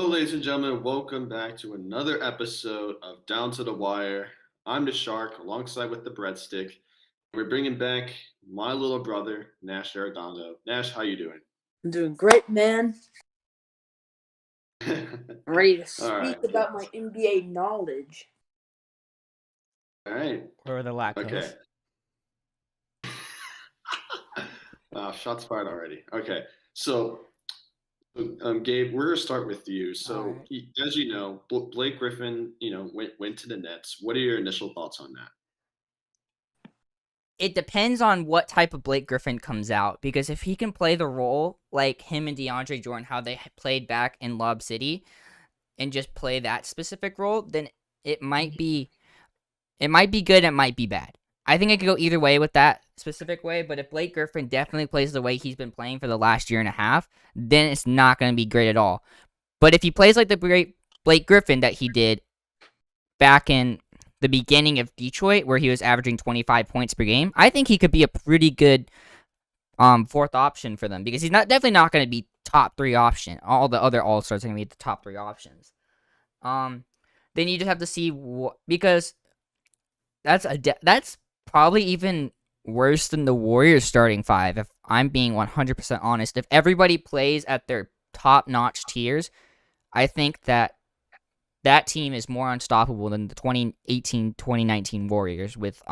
Hello, ladies and gentlemen. Welcome back to another episode of Down to the Wire. I'm the Shark, alongside with the Breadstick. We're bringing back my little brother, Nash Arredondo. Nash, how you doing? I'm doing great, man. I'm ready to All speak right. about my NBA knowledge. All right. Or the lack Okay. of. Shots fired already. Okay. So, Gabe, we're gonna start with you. All So, right. as you know, Blake Griffin, went to the Nets. What are your initial thoughts on that? It depends on what type of Blake Griffin comes out, because if he can play the role like him and DeAndre Jordan, how they played back in Lob City, and just play that specific role, then it might be it might be good, it might be bad. I think it could go either way with that specific way, but if Blake Griffin definitely plays the way he's been playing for the last year and a half, then it's not going to be great at all. But if he plays like the great Blake Griffin that he did back in the beginning of Detroit, where he was averaging 25 points per game, I think he could be a pretty good fourth option for them, because he's definitely not going to be top three option. All the other All Stars are going to be the top three options. Um, then you just have to see because that's probably even worse than the Warriors starting five. If I'm being 100% honest, if everybody plays at their top notch tiers, I think that team is more unstoppable than the 2018-2019 Warriors, with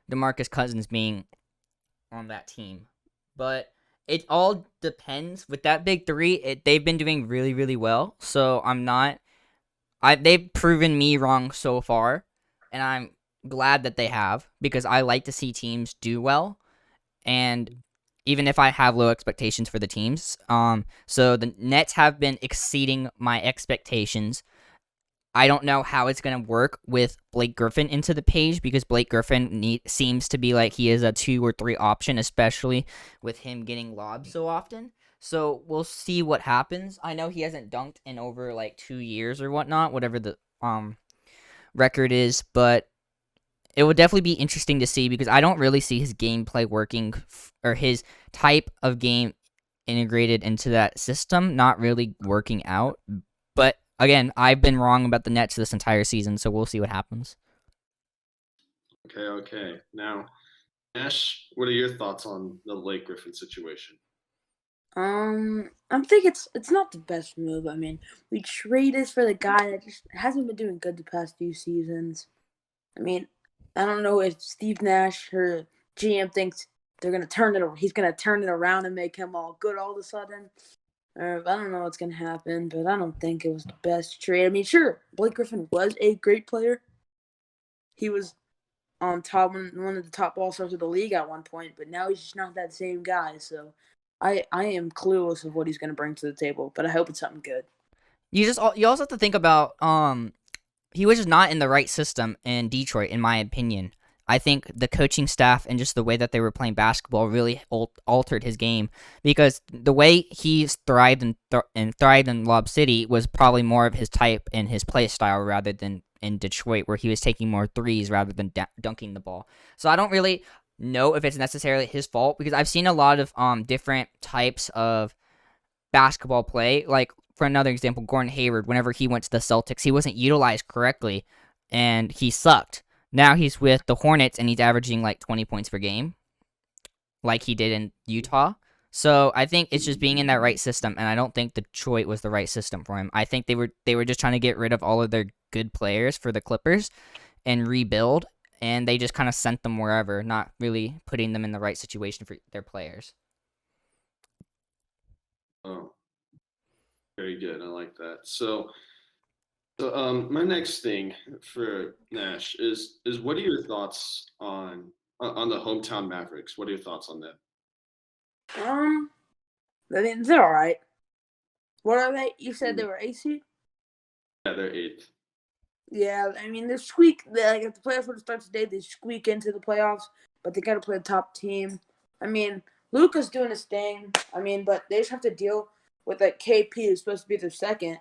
DeMarcus Cousins being on that team. But it all depends. With that big three, they've been doing really, really well. So they've proven me wrong so far, and I'm glad that they have, because I like to see teams do well, and even if I have low expectations for the teams. So the Nets have been exceeding my expectations. I don't know how it's going to work with Blake Griffin into the page, because Blake Griffin seems to be like he is a 2 or 3 option, especially with him getting lobs so often. So we'll see what happens. I know he hasn't dunked in over like 2 years or whatnot, whatever the record is, but it would definitely be interesting to see, because I don't really see his gameplay working, or his type of game integrated into that system not really working out. But again, I've been wrong about the Nets this entire season, so we'll see what happens. Okay. Okay. Now, Nash, what are your thoughts on the Blake Griffin situation? I think it's not the best move. I mean, we traded for the guy that just hasn't been doing good the past few seasons. I mean, I don't know if Steve Nash or GM thinks they're gonna turn it. He's gonna turn it around and make him all good all of a sudden. I don't know what's gonna happen, but I don't think it was the best trade. I mean, sure, Blake Griffin was a great player. He was on top one of the top all stars of the league at one point, but now he's just not that same guy. So I am clueless of what he's going to bring to the table, but I hope it's something good. You also have to think about he was just not in the right system in Detroit, in my opinion. I think the coaching staff and just the way that they were playing basketball really altered his game, because the way he's thrived in Lob City was probably more of his type and his play style, rather than in Detroit, where he was taking more threes rather than dunking the ball. So I don't really know if it's necessarily his fault, because I've seen a lot of different types of basketball play. Like, for another example, Gordon Hayward, whenever he went to the Celtics, he wasn't utilized correctly, and he sucked. Now he's with the Hornets, and he's averaging like 20 points per game, like he did in Utah. So I think it's just being in that right system, and I don't think Detroit was the right system for him. I think they were just trying to get rid of all of their good players for the Clippers and rebuild, and they just kind of sent them wherever, not really putting them in the right situation for their players. Oh, very good. I like that. So, my next thing for Nash is what are your thoughts on the hometown Mavericks? What are your thoughts on that? Um, I mean, they're all right. What are they? You said they Mm, were AC. Yeah, they're eighth. Yeah, I mean, they're squeak. Like, if the playoffs were to start today, they squeak into the playoffs, but they got to play the top team. I mean, Luca's doing his thing. I mean, but they just have to deal with like KP, who's supposed to be their second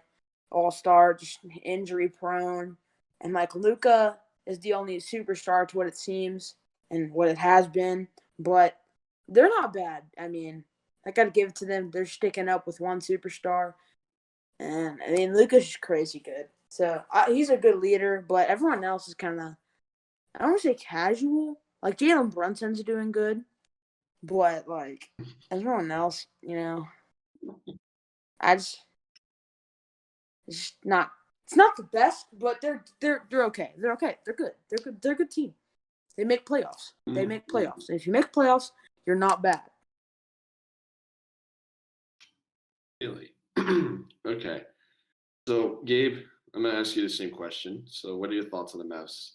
All Star, just injury prone, and like Luca is the only superstar to what it seems and what it has been. But they're not bad. I mean, I got to give it to them. They're sticking up with one superstar. And I mean, Luka's just crazy good. So he's a good leader, but everyone else is kind of, I don't want to say casual. Like Jalen Brunson's doing good, but like everyone else, I just it's just not. It's not the best, but they're okay. They're okay. They're good. They're good. They're a good team. They make playoffs. They make playoffs. And if you make playoffs, you're not bad. Really? Okay. So, Gabe, I'm going to ask you the same question. So, what are your thoughts on the Mavs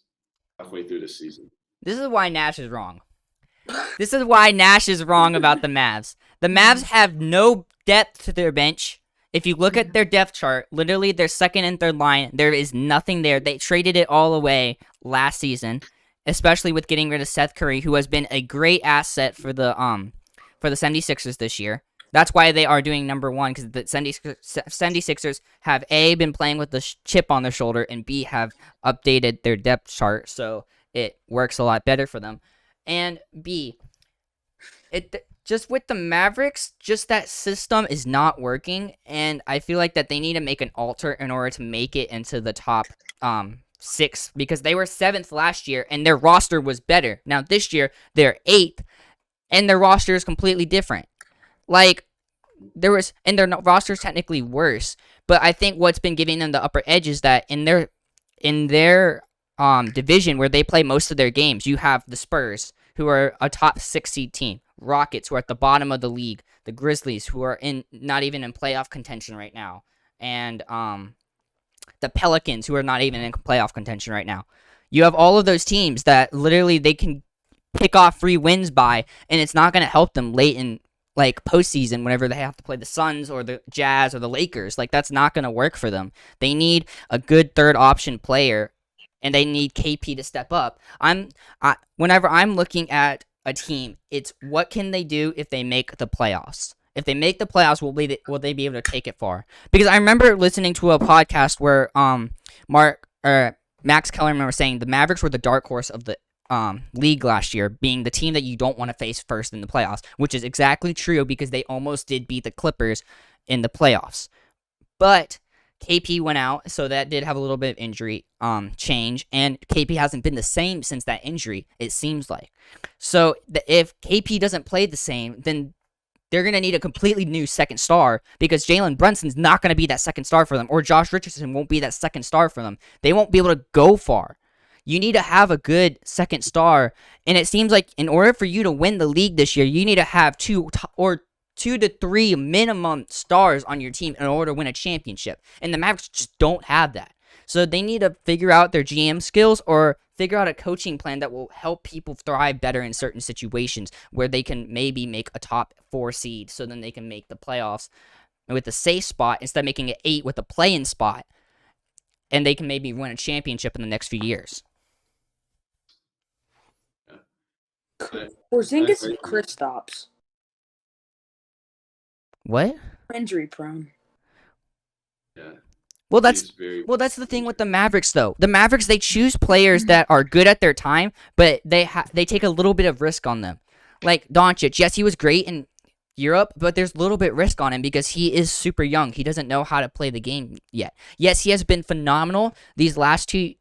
halfway through the season? This is why Nash is wrong. This is why Nash is wrong about the Mavs. The Mavs have no depth to their bench. If you look at their depth chart, literally their second and third line, there is nothing there. They traded it all away last season, especially with getting rid of Seth Curry, who has been a great asset for the 76ers this year. That's why they are doing number one, because the 76ers have A, been playing with the chip on their shoulder, and B, have updated their depth chart, so it works a lot better for them. And B, just with the Mavericks, just that system is not working, and I feel like that they need to make an alter in order to make it into the top 6, because they were 7th last year, and their roster was better. Now this year, they're 8th, and their roster is completely different. Like, and their roster is technically worse, but I think what's been giving them the upper edge is that in their division where they play most of their games, you have the Spurs, who are a top 6 seed team, Rockets, who are at the bottom of the league, the Grizzlies, who are not even in playoff contention right now, and the Pelicans, who are not even in playoff contention right now. You have all of those teams that literally they can pick off free wins by, and it's not going to help them late in like postseason whenever they have to play the Suns or the Jazz or the Lakers. Like, that's not going to work for them. They need a good third option player, and they need KP to step up. Whenever I'm looking at a team, it's what can they do if they make the playoffs? If they make the playoffs, will they be able to take it far? Because I remember listening to a podcast where Max Kellerman was saying the Mavericks were the dark horse of the league last year, being the team that you don't want to face first in the playoffs, which is exactly true because they almost did beat the Clippers in the playoffs. But KP went out, so that did have a little bit of injury change, and KP hasn't been the same since that injury, it seems like. So if KP doesn't play the same, then they're going to need a completely new second star, because Jalen Brunson's not going to be that second star for them, or Josh Richardson won't be that second star for them. They won't be able to go far. You need to have a good second star, and it seems like in order for you to win the league this year, you need to have 2 to 3 minimum stars on your team in order to win a championship, and the Mavericks just don't have that. So they need to figure out their GM skills or figure out a coaching plan that will help people thrive better in certain situations where they can maybe make a top 4 seed, so then they can make the playoffs with a safe spot instead of making it 8 with a play-in spot, and they can maybe win a championship in the next few years. Porzingis and Kristaps. What? Injury prone. Yeah. Well, that's the thing with the Mavericks, though. The Mavericks, they choose players that are good at their time, but they take a little bit of risk on them. Like Doncic, yes, he was great in Europe, but there's a little bit risk on him because he is super young. He doesn't know how to play the game yet. Yes, he has been phenomenal these last 3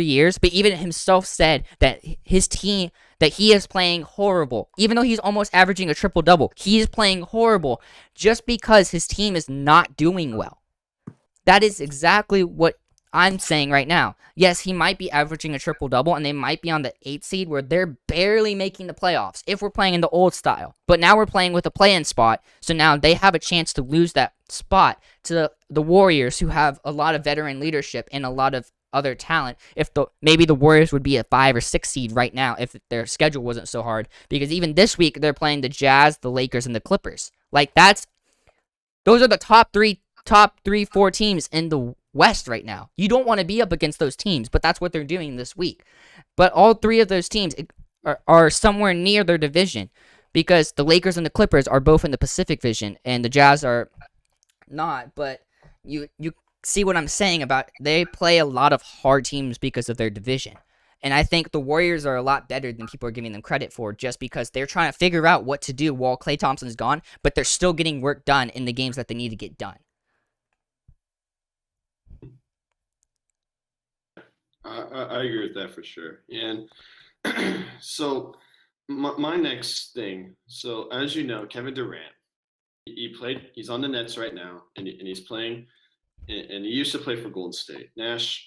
years, but even himself said that his team, that he is playing horrible. Even though he's almost averaging a triple-double, he is playing horrible just because his team is not doing well. That is exactly what I'm saying right now. Yes, he might be averaging a triple-double, and they might be on the 8th seed where they're barely making the playoffs if we're playing in the old style. But now we're playing with a play-in spot, so now they have a chance to lose that spot to the Warriors, who have a lot of veteran leadership and a lot of other talent. Maybe the Warriors would be a 5 or 6 seed right now if their schedule wasn't so hard, because even this week they're playing the Jazz, the Lakers, and the Clippers. Like, those are the top 4 teams in the West right now. You don't want to be up against those teams, but that's what they're doing this week. But all 3 of those teams are somewhere near their division, because the Lakers and the Clippers are both in the Pacific Division, and the Jazz are not. But you see what I'm saying about they play a lot of hard teams because of their division. And I think the Warriors are a lot better than people are giving them credit for, just because they're trying to figure out what to do while Klay Thompson's gone, but they're still getting work done in the games that they need to get done. I agree with that for sure. And so my next thing. So as you know, Kevin Durant, he played. He's on the Nets right now, and he's playing. And he used to play for Golden State. Nash,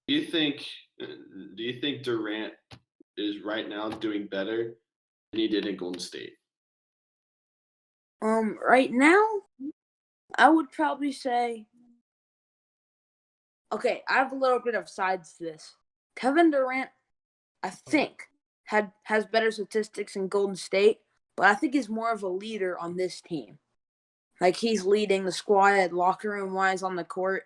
do you think? Do you think Durant is right now doing better than he did in Golden State? Right now, I would probably say, okay, I have a little bit of sides to this. Kevin Durant, I think, has better statistics in Golden State, but I think he's more of a leader on this team. Like he's leading the squad locker room wise on the court.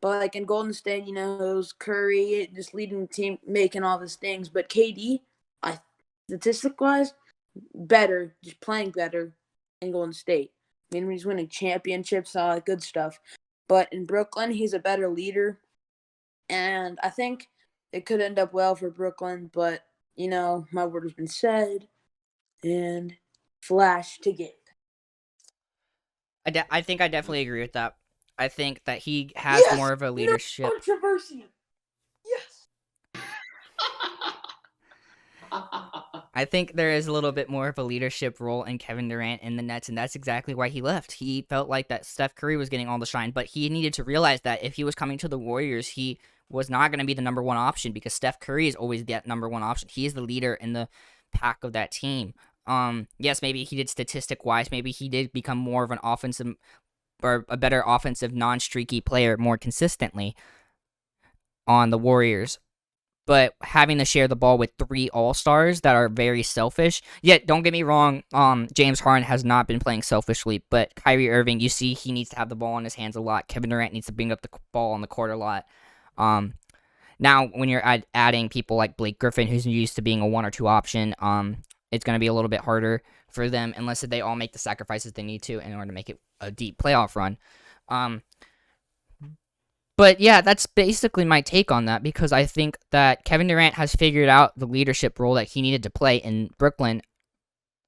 But like in Golden State, you know, it was Curry just leading the team, making all these things. But KD, I statistic wise, better, just playing better in Golden State. I mean, he's winning championships, all that good stuff. But in Brooklyn, he's a better leader. And I think it could end up well for Brooklyn, but you know, my word has been said. And flash to Gabe. I think I definitely agree with that. I think that he has more of a leadership. No controversy. Yes. I think there is a little bit more of a leadership role in Kevin Durant in the Nets, and that's exactly why he left. He felt like that Steph Curry was getting all the shine, but he needed to realize that if he was coming to the Warriors, he was not going to be the number one option because Steph Curry is always that number one option. He is the leader in the pack of that team. Yes, maybe he did statistic wise, maybe he did become more of an offensive or a better offensive non-streaky player more consistently on the Warriors. But having to share the ball with three all-stars that are very selfish. Yet, don't get me wrong, James Harden has not been playing selfishly, but Kyrie Irving, you see he needs to have the ball in his hands a lot. Kevin Durant needs to bring up the ball on the court a lot. Now, when you're adding people like Blake Griffin, who's used to being a 1 or 2 option, it's going to be a little bit harder for them unless they all make the sacrifices they need to in order to make it a deep playoff run. But yeah, that's basically my take on that because I think that Kevin Durant has figured out the leadership role that he needed to play in Brooklyn,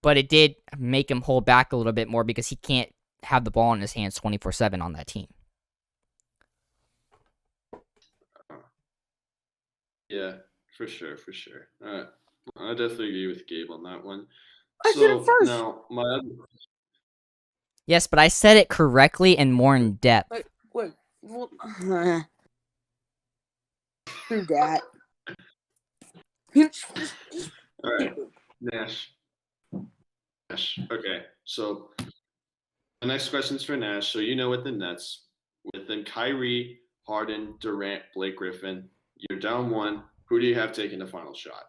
but it did make him hold back a little bit more because he can't have the ball in his hands 24/7 on that team. Yeah, for sure, for sure. I definitely agree with Gabe on that one. I said it first. Now my other Yes, but I said it correctly and more in depth. Wait. Well, do that. all right, Nash. Okay, so the next question is for Nash. So you know with the Nets, within Kyrie, Harden, Durant, Blake Griffin, you're down 1. Who do you have taking the final shot?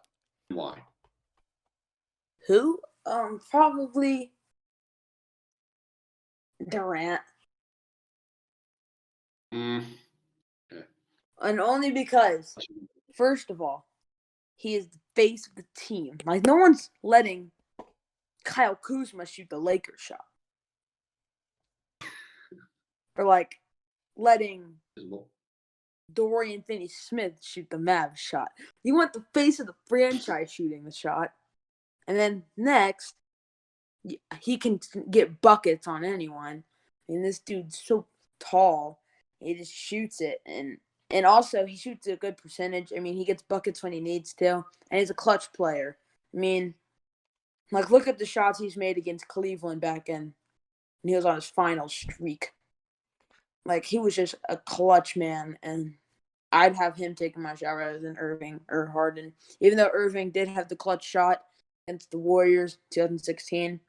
And why? Who? Probably Durant. Okay. And only because, first of all, he is the face of the team. Like, no one's letting Kyle Kuzma shoot the Lakers shot. Or, like, letting Dorian Finney-Smith shoot the Mavs shot. You want the face of the franchise shooting the shot. And then next, he can get buckets on anyone. I mean, this dude's so tall. He just shoots it. And also, he shoots a good percentage. I mean, he gets buckets when he needs to. And he's a clutch player. I mean, like, look at the shots he's made against Cleveland back in. And he was on his final streak. Like, he was just a clutch man. And I'd have him taking my shot rather than Irving or Harden. Even though Irving did have the clutch shot against the Warriors 2016,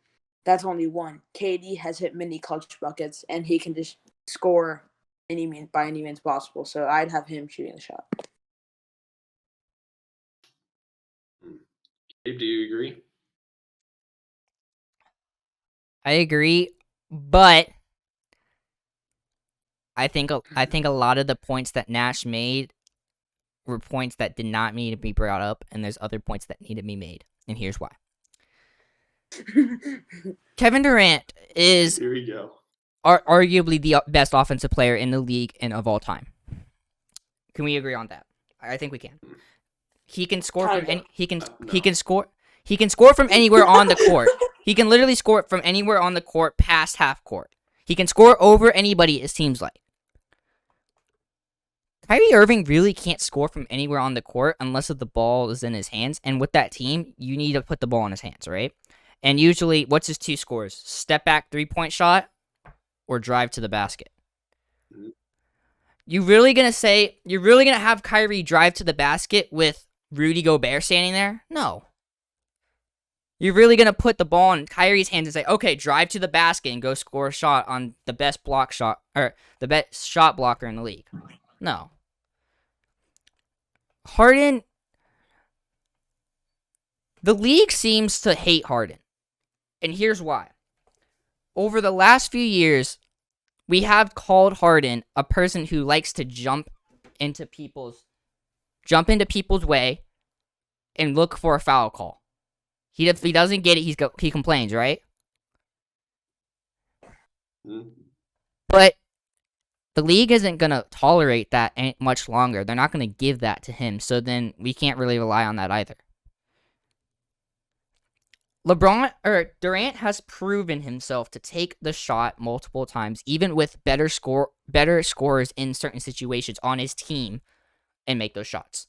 that's only one. KD has hit many clutch buckets, and he can just score by any means possible. So I'd have him shooting the shot. Gabe, do you agree? I agree, but I think a lot of the points that Nash made were points that did not need to be brought up, and there's other points that need to be made, and here's why. Kevin Durant is Here we go. Arguably the best offensive player in the league and of all time. Can we agree on that? I think we can. He can score from any. He can score from anywhere on the court. He can literally score from anywhere on the court past half court. He can score over anybody. It seems like. Kyrie Irving really can't score from anywhere on the court unless the ball is in his hands. And with that team, you need to put the ball in his hands, right? And usually, what's his 2 scores? Step back 3-point shot or drive to the basket. You're really going to have Kyrie drive to the basket with Rudy Gobert standing there? No. You're really going to put the ball in Kyrie's hands and say, okay, drive to the basket and go score a shot on the best block shot, or the best shot blocker in the league. No. Harden, the league seems to hate Harden. And here's why. Over the last few years, we have called Harden a person who likes to jump into people's way and look for a foul call. If he doesn't get it, he complains, right? But the league isn't going to tolerate that much longer. They're not going to give that to him. So then we can't really rely on that either. Durant has proven himself to take the shot multiple times, even with better scorers in certain situations on his team, and make those shots.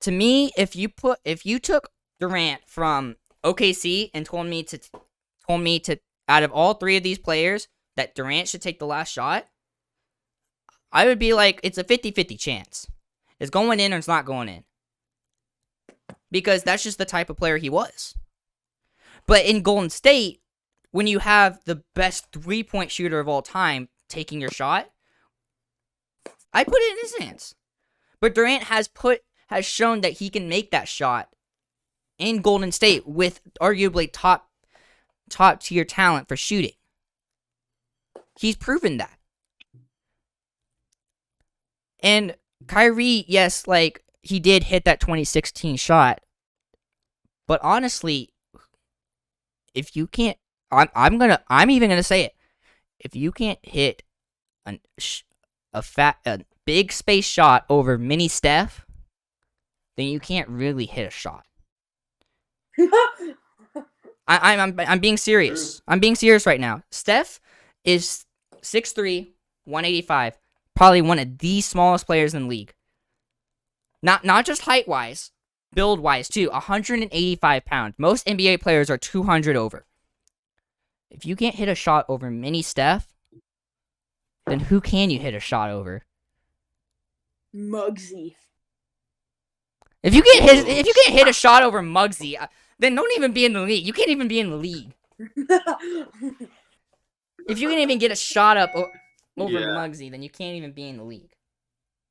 To me, if you took Durant from OKC and told me to out of all 3 of these players that Durant should take the last shot, I would be like, it's a 50-50 chance. It's going in or it's not going in. Because that's just the type of player he was. But in Golden State, when you have the best 3-point shooter of all time taking your shot, I put it in his hands. But Durant has shown that he can make that shot in Golden State with arguably top tier talent for shooting. He's proven that. And Kyrie, yes, like, he did hit that 2016 shot. But honestly, if you can't, I'm even gonna say it. If you can't hit a big space shot over mini Steph, then you can't really hit a shot. I'm being serious. I'm being serious right now. Steph is 6'3", 185, probably one of the smallest players in the league. Not just height-wise, build-wise too, 185 pounds. Most NBA players are 200 over. If you can't hit a shot over mini Steph, then who can you hit a shot over? Muggsy. If you can't hit a shot over Muggsy, then don't even be in the league. You can't even be in the league. If you can't even get a shot up over Muggsy, then you can't even be in the league.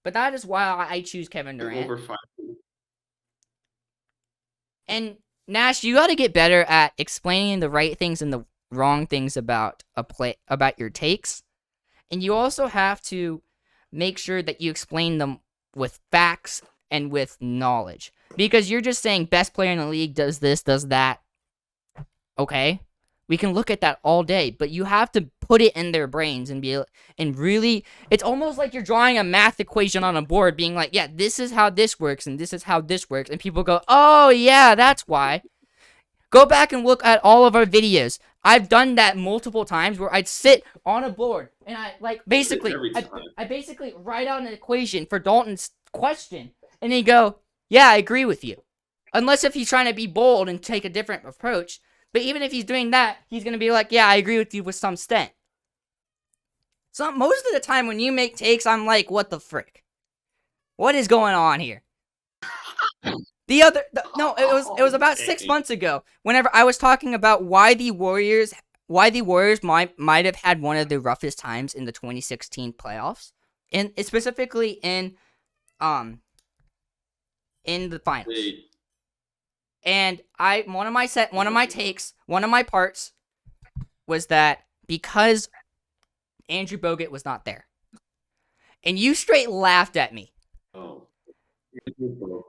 But that is why I choose Kevin Durant. Over 5. And Nash, you got to get better at explaining the right things and the wrong things about your takes. And you also have to make sure that you explain them with facts and with knowledge. Because you're just saying best player in the league does this, does that. Okay? We can look at that all day, but you have to put it in their brains and really, it's almost like you're drawing a math equation on a board, being like, yeah, this is how this works, and this is how this works, and people go, oh yeah, that's why. Go back and look at all of our videos. I've done that multiple times where I'd sit on a board and I basically write out an equation for Dalton's question, and he'd go, yeah, I agree with you. Unless if he's trying to be bold and take a different approach. But even if he's doing that, he's going to be like, yeah, I agree with you with some extent. So most of the time when you make takes, I'm like, what the frick? What is going on here? It was about 6 months ago, whenever I was talking about why the Warriors might have had one of the roughest times in the 2016 playoffs, and specifically in the finals. And one of my parts was that because Andrew Bogut was not there. And you straight laughed at me. Oh. Andrew Bogut.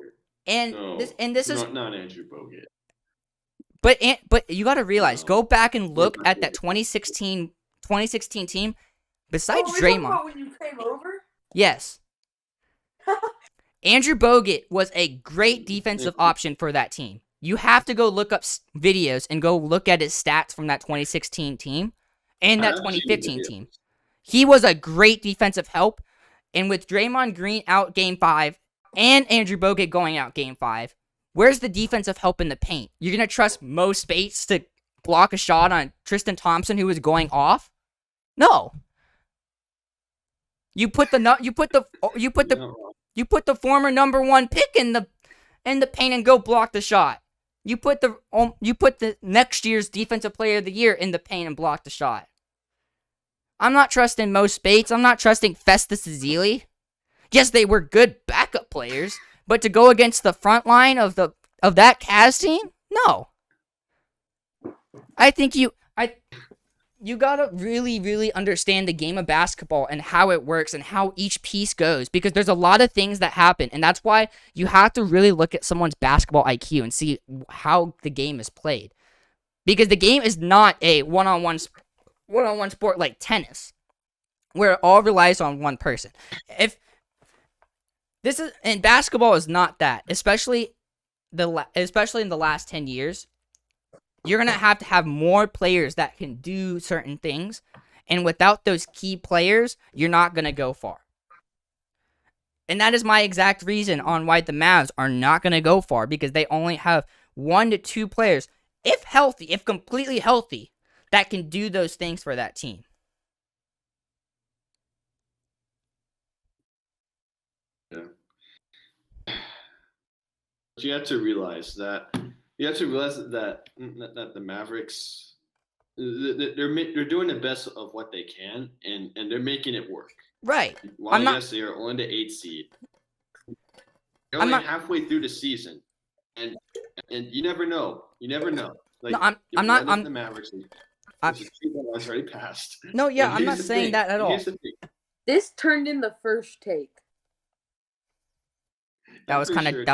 And no, this is not Andrew Bogut. But you got to realize, go back and look at that 2016 team. Besides Draymond, when you came over? Yes. Andrew Bogut was a great defensive option for that team. You have to go look up videos and go look at his stats from that 2016 team and that 2015 team. He was a great defensive help. And with Draymond Green out game 5 and Andrew Bogut going out game 5, where's the defensive help in the paint? You're going to trust Mo Spates to block a shot on Tristan Thompson who was going off? No. You put the former number 1 pick in the paint and go block the shot. You put the next year's defensive player of the year in the paint and block the shot. I'm not trusting Mo Spates. I'm not trusting Festus Ezeli. Yes, they were good backup players, but to go against the front line of that Cavs team, no. I think you gotta really, really understand the game of basketball and how it works and how each piece goes, because there's a lot of things that happen, and that's why you have to really look at someone's basketball IQ and see how the game is played, because the game is not a one-on-one sport like tennis, where it all relies on one person. And basketball is not that, especially in the last 10 years. You're going to have more players that can do certain things. And without those key players, you're not going to go far. And that is my exact reason on why the Mavs are not going to go far. Because they only have 1 to 2 players, if completely healthy, that can do those things for that team. Yeah. But you have to realize that the Mavericks, they're doing the best of what they can, and they're making it work. Right. While yes, they are on the 8th seed. They're only halfway through the season, and you never know. Like, no, I'm not. The Mavericks. It's already passed. No, yeah, I'm not saying that at all. This turned in the first take. That was kind of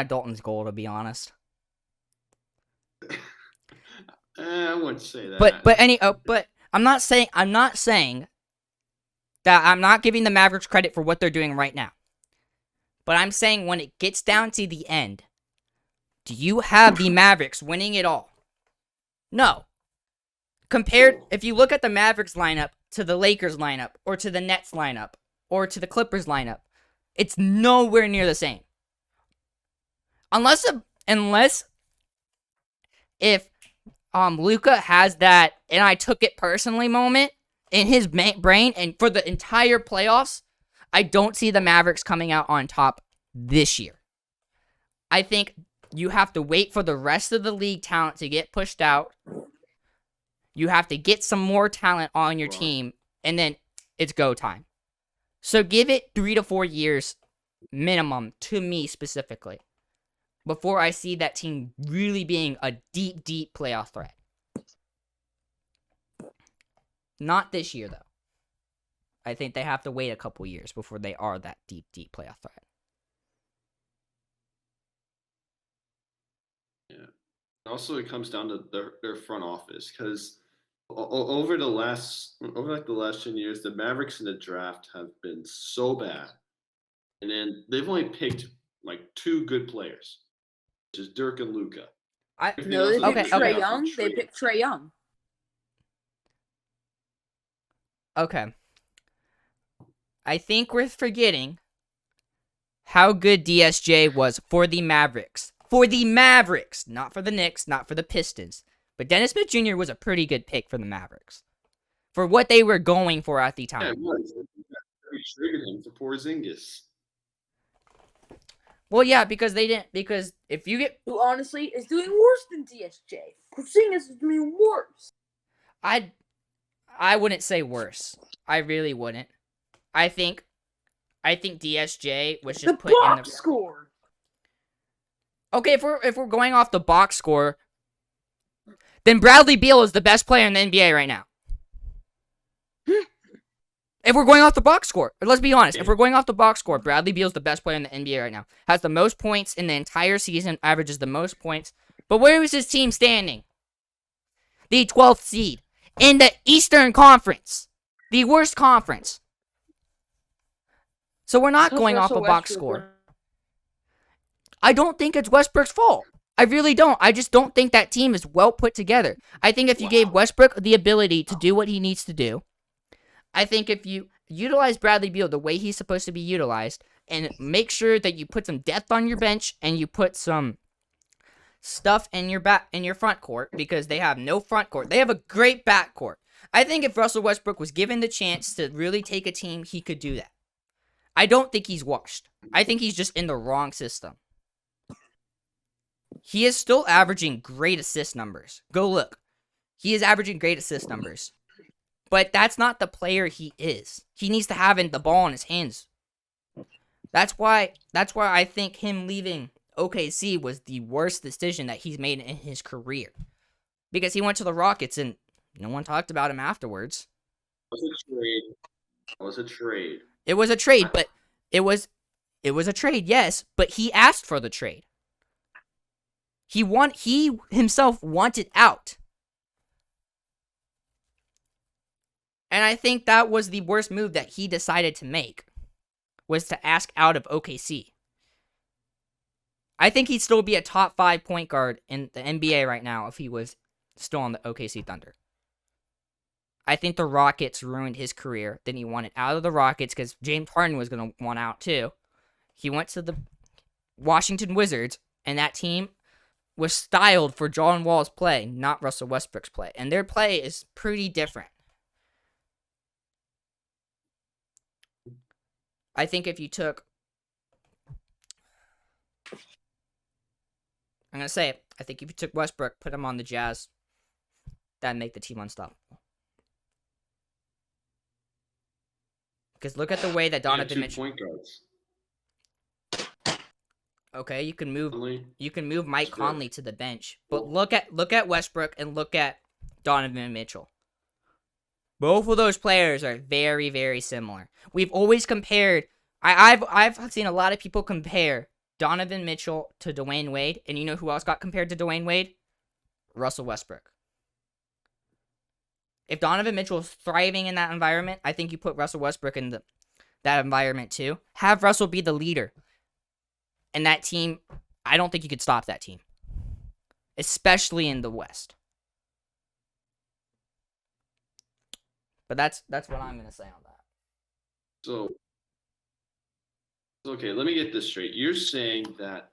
Dalton's goal, to be honest. I wouldn't say that. But I'm not saying that I'm not giving the Mavericks credit for what they're doing right now. But I'm saying when it gets down to the end, do you have the Mavericks winning it all? No. If you look at the Mavericks lineup to the Lakers lineup, or to the Nets lineup, or to the Clippers lineup, it's nowhere near the same. Unless if Luka has that and I took it personally moment in his brain, and for the entire playoffs, I don't see the Mavericks coming out on top this year. I think you have to wait for the rest of the league talent to get pushed out. You have to get some more talent on your team, and then it's go time. So give it 3 to 4 years minimum, to me specifically, before I see that team really being a deep, deep playoff threat. Not this year, though. I think they have to wait a couple years before they are that deep, deep playoff threat. Yeah. Also, it comes down to their front office, because over the last 10 years, the Mavericks in the draft have been so bad, and then they've only picked like 2 good players, which is Dirk and Luka. They picked Trae Young. They picked Trae Young. Okay. I think we're forgetting how good DSJ was for the Mavericks. For the Mavericks, not for the Knicks, not for the Pistons. But Dennis Smith Jr. was a pretty good pick for the Mavericks. For what they were going for at the time. Yeah, it was. We traded him for Porzingis. Well, yeah, because if you get... Who honestly is doing worse than DSJ. Porzingis is doing worse. I wouldn't say worse. I really wouldn't. I think DSJ was just put in the box score. Okay, if we're going off the box score, then Bradley Beal is the best player in the NBA right now. If we're going off the box score, let's be honest. If we're going off the box score, Bradley Beal is the best player in the NBA right now. Has the most points in the entire season, averages the most points. But where is his team standing? The 12th seed in the Eastern Conference. The worst conference. So we're not going off a box score. I don't think it's Westbrook's fault. I really don't. I just don't think that team is well put together. I think if you gave Westbrook the ability to do what he needs to do, I think if you utilize Bradley Beal the way he's supposed to be utilized, and make sure that you put some depth on your bench and you put some stuff in your front court, because they have no front court. They have a great back court. I think if Russell Westbrook was given the chance to really take a team, he could do that. I don't think he's washed. I think he's just in the wrong system. He is still averaging great assist numbers. Go look. He is averaging great assist numbers. But that's not the player he is. He needs to have the ball in his hands. That's why I think him leaving OKC was the worst decision that he's made in his career. Because he went to the Rockets and no one talked about him afterwards. It was a trade. It was a trade. It was a trade, but it was a trade, yes, but he asked for the trade. He himself wanted out. And I think that was the worst move that he decided to make, was to ask out of OKC. I think he'd still be a top 5 point guard in the NBA right now if he was still on the OKC Thunder. I think the Rockets ruined his career. Then he wanted out of the Rockets because James Harden was going to want out too. He went to the Washington Wizards, and that team was styled for John Wall's play, not Russell Westbrook's play. And their play is pretty different. I think if you took... I'm going to say it. I think if you took Westbrook, put him on the Jazz, that'd make the team unstoppable. Because look at the way that Donovan Mitchell... Point guards. Okay, you can move Mike Westbrook. Conley to the bench. But look at Westbrook and look at Donovan Mitchell. Both of those players are very, very similar. We've always compared... I've seen a lot of people compare Donovan Mitchell to Dwayne Wade, and you know who else got compared to Dwayne Wade? Russell Westbrook. If Donovan Mitchell is thriving in that environment, I think you put Russell Westbrook in that environment too. Have Russell be the leader. And that team, I don't think you could stop that team. Especially in the West. But that's what I'm going to say on that. So, okay, let me get this straight. You're saying that,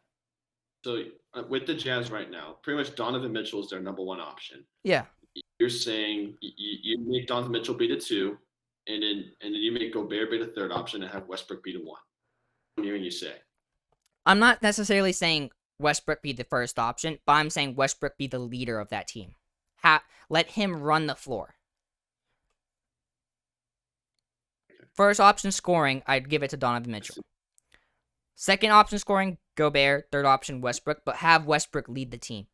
with the Jazz right now, pretty much Donovan Mitchell is their number one option. Yeah. You're saying you make Donovan Mitchell be the 2, and then you make Gobert be the 3rd option and have Westbrook be the 1. I'm hearing you say. I'm not necessarily saying Westbrook be the first option, but I'm saying Westbrook be the leader of that team. Let him run the floor. First option scoring, I'd give it to Donovan Mitchell. Second option scoring, Gobert. Third option, Westbrook. But have Westbrook lead the team.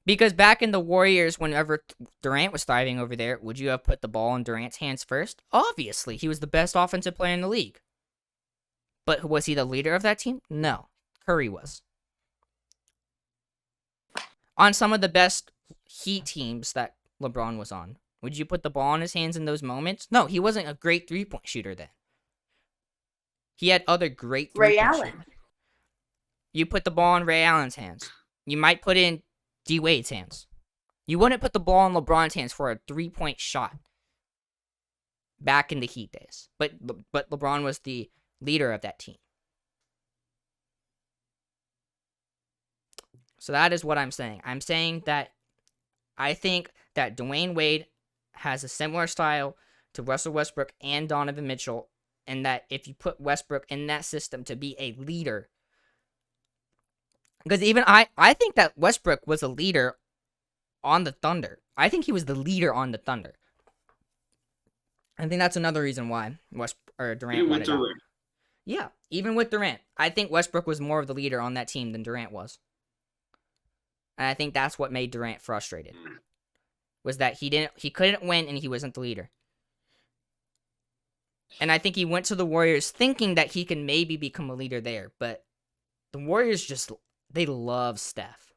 Because back in the Warriors, whenever Durant was thriving over there, would you have put the ball in Durant's hands first? Obviously, he was the best offensive player in the league. But was he the leader of that team? No. Curry was. On some of the best Heat teams that LeBron was on, would you put the ball in his hands in those moments? No, he wasn't a great three-point shooter then. He had other great Ray three-point Allen. shooters. You put the ball in Ray Allen's hands. You might put it in D Wade's hands. You wouldn't put the ball in LeBron's hands for a three-point shot back in the Heat days. But LeBron was the leader of that team. So that is what I'm saying. I'm saying that I think that Dwayne Wade has a similar style to Russell Westbrook and Donovan Mitchell, and that if you put Westbrook in that system to be a leader, because even I think that Westbrook was a leader on the Thunder. I think he was the leader on the Thunder. I think that's another reason why Durant wanted out. Yeah, even with Durant, I think Westbrook was more of the leader on that team than Durant was. And I think that's what made Durant frustrated. Was that he couldn't win and he wasn't the leader. And I think he went to the Warriors thinking that he can maybe become a leader there, but the Warriors they love Steph.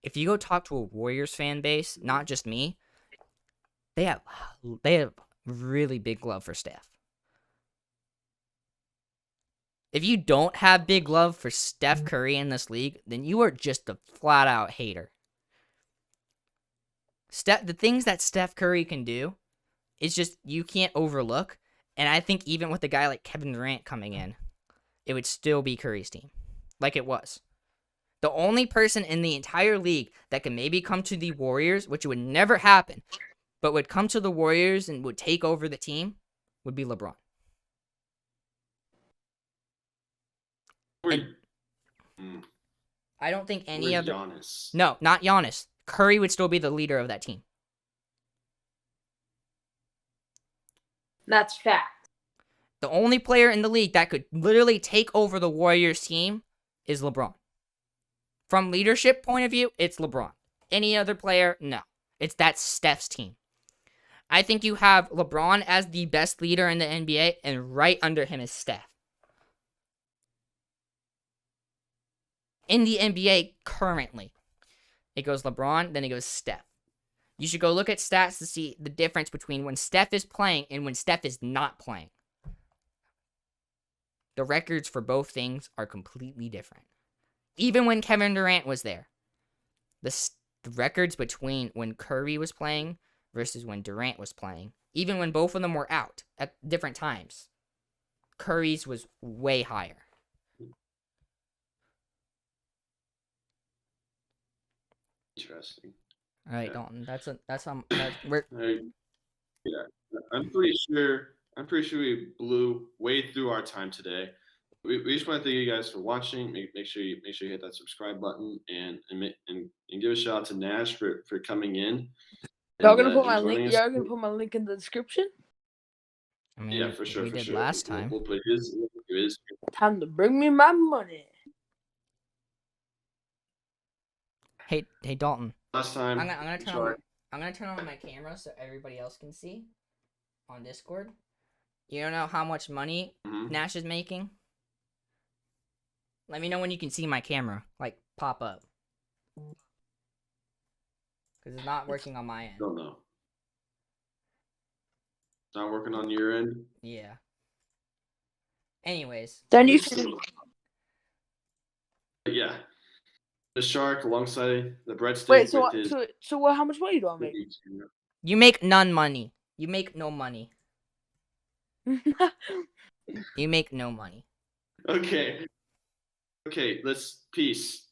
If you go talk to a Warriors fan base, not just me, they have really big love for Steph. If you don't have big love for Steph Curry in this league, then you are just a flat-out hater. The things that Steph Curry can do, it's just you can't overlook. And I think even with a guy like Kevin Durant coming in, it would still be Curry's team, like it was. The only person in the entire league that can maybe come to the Warriors, which would never happen, but would come to the Warriors and would take over the team, would be LeBron. I don't think any other. Giannis? No, not Giannis. Curry would still be the leader of that team. That's fact. The only player in the league that could literally take over the Warriors team is LeBron. From leadership point of view, it's LeBron. Any other player, no. That's Steph's team. I think you have LeBron as the best leader in the NBA, and right under him is Steph. In the NBA currently, it goes LeBron, then it goes Steph. You should go look at stats to see the difference between when Steph is playing and when Steph is not playing. The records for both things are completely different. Even when Kevin Durant was there, the records between when Curry was playing versus when Durant was playing, even when both of them were out at different times, Curry's was way higher. Interesting. All right, Yeah. Dalton. That's Yeah, I'm pretty sure we blew way through our time today. We just want to thank you guys for watching. Make sure you hit that subscribe button and give a shout out to Nash for coming in. Y'all gonna put my joining link. us. Y'all gonna put my link in the description. I mean, Yeah, for sure. we did last time. We'll put his. Time to bring me my money. Hey, Dalton. Last time. I'm gonna turn on my camera so everybody else can see on Discord. You don't know how much money Nash is making? Let me know when you can see my camera, like, pop up. Because it's not working on my end. Don't know. It's not working on your end? Yeah. Anyways. Then you can. Yeah. The Shark alongside the breadstick. Wait, so what? How much money do I make? You make none money. You make no money. You make no money. Okay. Let's peace.